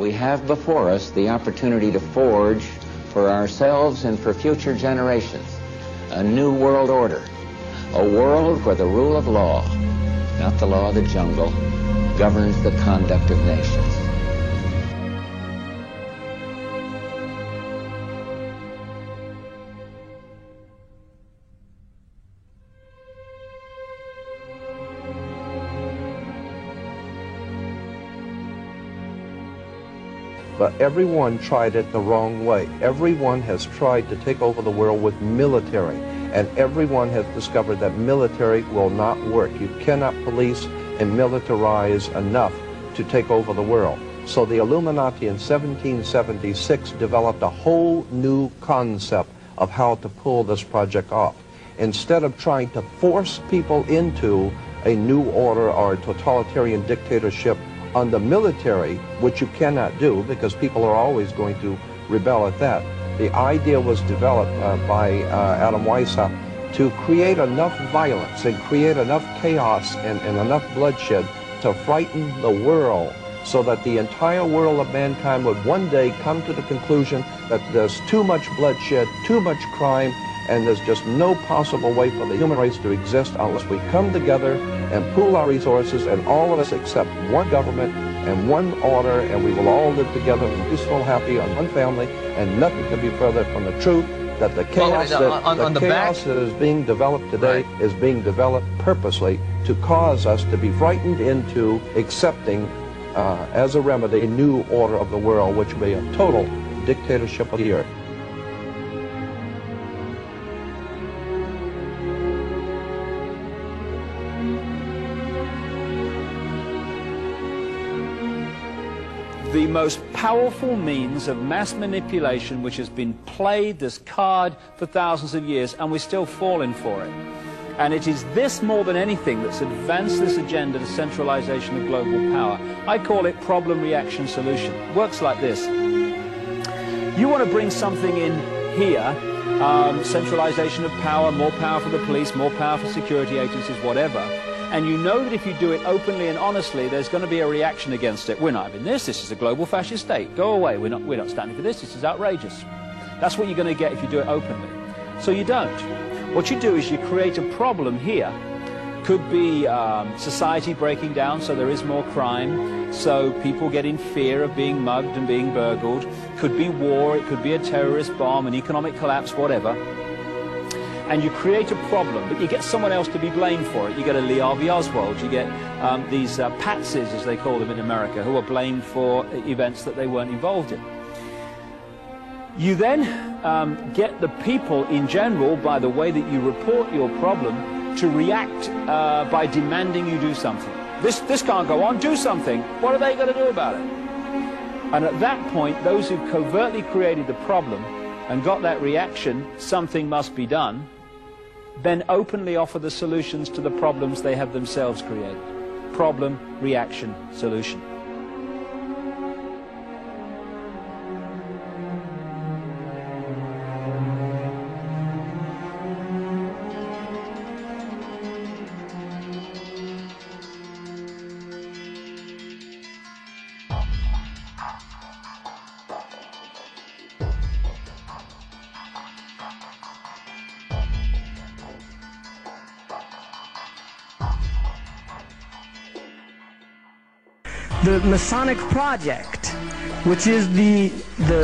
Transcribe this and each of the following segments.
we have before us the opportunity to forge for ourselves and for future generations a new world order, a world where the rule of law, not the law of the jungle, governs the conduct of nations. But everyone tried it the wrong way. Everyone has tried to take over the world with military, and everyone has discovered that military will not work. You cannot police and militarize enough to take over the world. So the Illuminati in 1776 developed a whole new concept of how to pull this project off. Instead of trying to force people into a new order or a totalitarian dictatorship on the military, which you cannot do because people are always going to rebel at that. The idea was developed by Adam Weishaupt to create enough violence and create enough chaos and enough bloodshed to frighten the world so that the entire world of mankind would one day come to the conclusion that there's too much bloodshed, too much crime, and there's just no possible way for the human race to exist unless we come together and pool our resources, and all of us accept one government and one order, and we will all live together peaceful, happy, on one family, and nothing could be further from the truth that the chaos, that is being developed today is being developed purposely to cause us to be frightened into accepting as a remedy a new order of the world, which will be a total dictatorship of the earth. The most powerful means of mass manipulation which has been played this card for thousands of years, and we're still falling for it. And it is this more than anything that's advanced this agenda to centralization of global power. I call it problem, reaction, solution. It works like this. You want to bring something in here, centralization of power, more power for the police, more power for security agencies, whatever. And you know that if you do it openly and honestly, there's going to be a reaction against it. We're not having this. This is a global fascist state. Go away. We're not standing for this. This is outrageous. That's what you're going to get if you do it openly. So you don't. What you do is you create a problem here. Could be society breaking down, so there is more crime, so people get in fear of being mugged and being burgled. Could be war. It could be a terrorist bomb, an economic collapse, whatever. And you create a problem, but you get someone else to be blamed for it. You get a Lee Harvey Oswald, you get these patsies, as they call them in America, who are blamed for events that they weren't involved in. You then get the people in general, by the way that you report your problem, to react by demanding you do something. This can't go on, do something. What are they going to do about it? And at that point, those who covertly created the problem and got that reaction, something must be done, then openly offer the solutions to the problems they have themselves created. Problem, reaction, solution. The Masonic Project, which is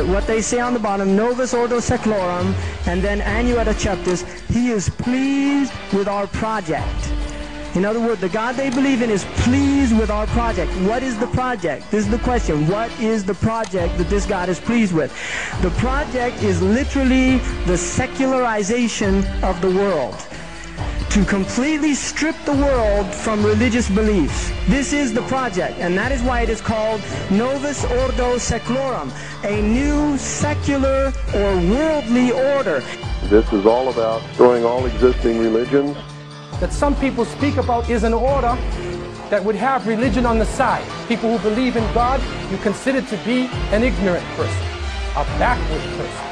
what they say on the bottom, Novus Ordo Seclorum, and then Annuetta Chaptis, he is pleased with our project. In other words, the God they believe in is pleased with our project. What is the project? This is the question. What is the project that this God is pleased with? The project is literally the secularization of the world, to completely strip the world from religious beliefs. This is the project, and that is why it is called Novus Ordo Seclorum, a new secular or worldly order. This is all about destroying all existing religions. That some people speak about is an order that would have religion on the side. People who believe in God, you consider to be an ignorant person, a backward person.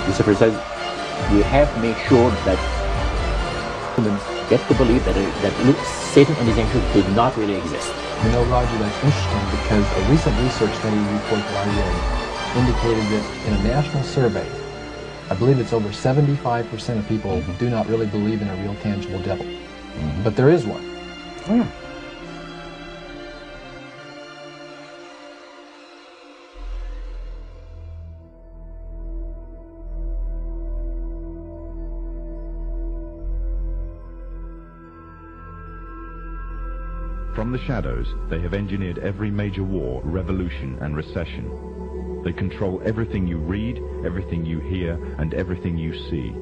Mr. President, We have to make sure that humans get to believe that Satan and his angels did not really exist. You know, Roger, that's interesting because a recent research study report that I read indicated that in a national survey, I believe it's over 75% of people do not really believe in a real tangible devil. But there is one. From the shadows, they have engineered every major war, revolution, and recession. They control everything you read, everything you hear, and everything you see.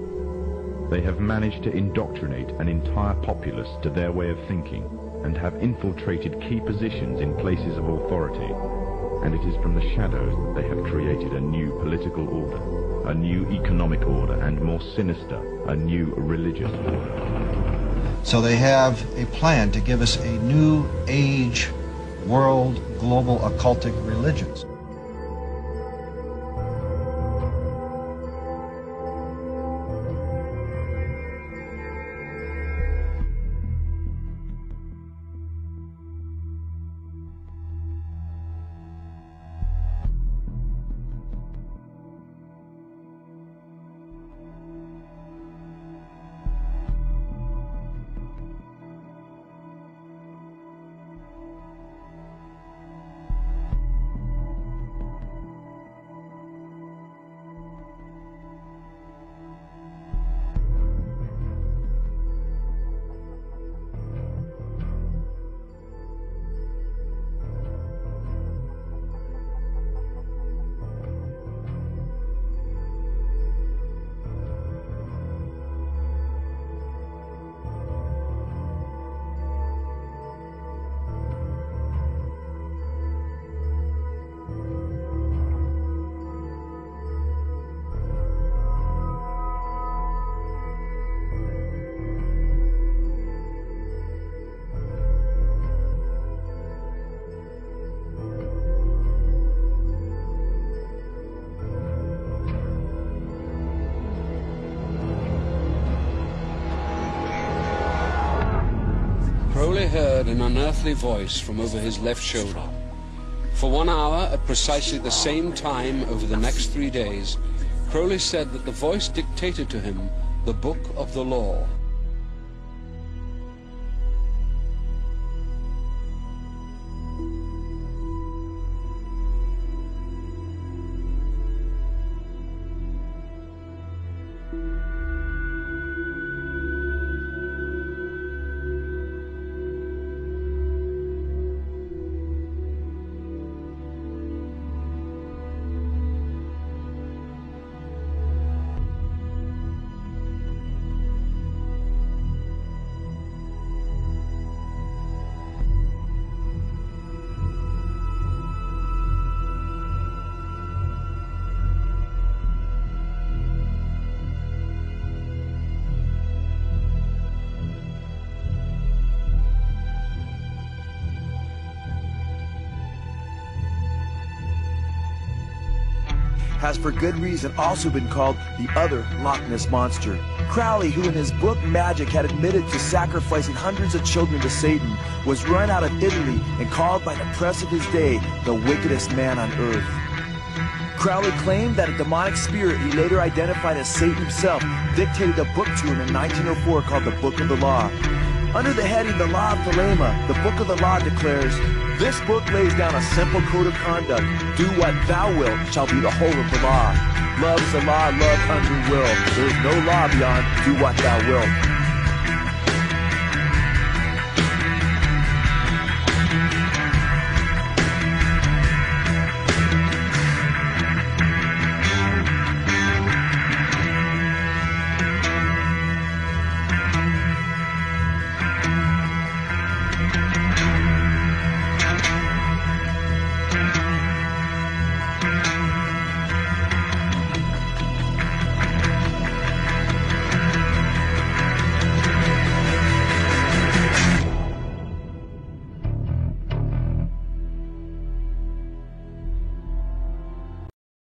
They have managed to indoctrinate an entire populace to their way of thinking, and have infiltrated key positions in places of authority. And it is from the shadows that they have created a new political order, a new economic order, and more sinister, a new religious order. So they have a plan to give us a new age, world, global occultic religions. Crowley heard an unearthly voice from over his left shoulder. For 1 hour, at precisely the same time over the next 3 days, Crowley said that the voice dictated to him the book of the law. has for good reason also been called the other Loch Ness Monster. Crowley, who in his book Magic had admitted to sacrificing hundreds of children to Satan, was run out of Italy and called by the press of his day the wickedest man on earth. Crowley claimed that a demonic spirit he later identified as Satan himself dictated a book to him in 1904 called the Book of the Law. Under the heading The Law of Thelema, the Book of the Law declares, "This book lays down a simple code of conduct. Do what thou wilt shall be the whole of the law. Love is the law, love unto will. There is no law beyond do what thou wilt."